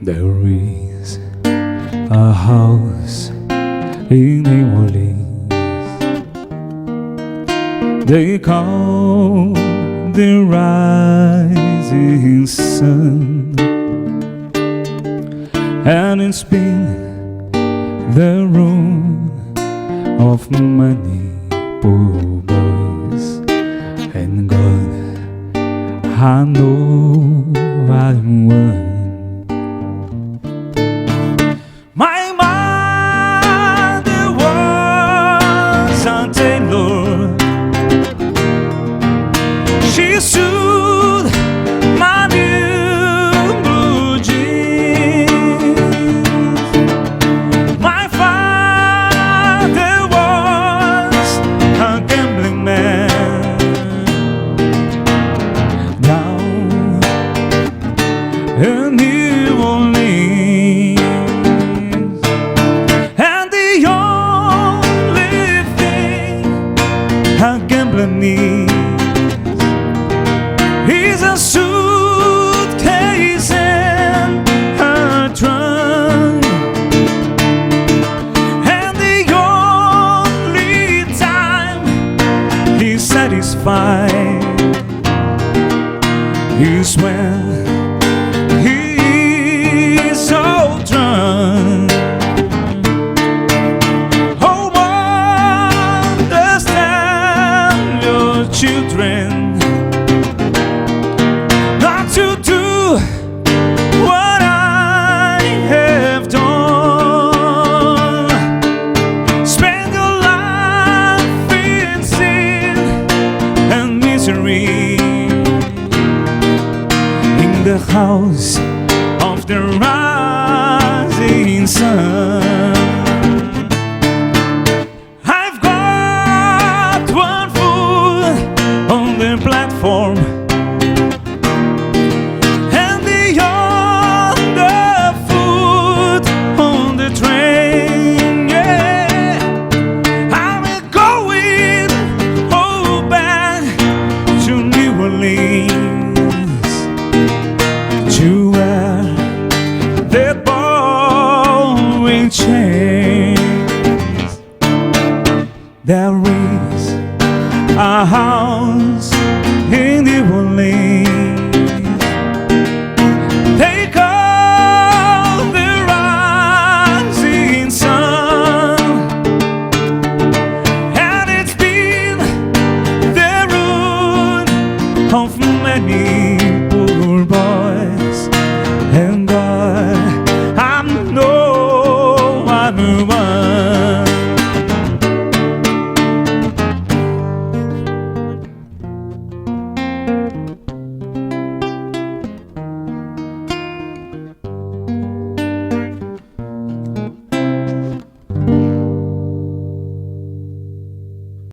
There is a house in New Orleans they call the rising sun, and it's been the room of many poor boys, and God, I know I'm one. My mother was a tailor. She sewed my new blue jeans. My father was a gambling man. Down in New Orleans, and the only thing a gambler needs is a suitcase and a trunk, and the only time he's satisfied is when he's so drunk. Oh, understand your children to do what I have done. Spend your life in sin and misery in the house of the rising sun. I've got one foot on the platform, to where they're borrowing chains. There is a house in New Orleans they call the rising sun, and it's been the ruin of many poor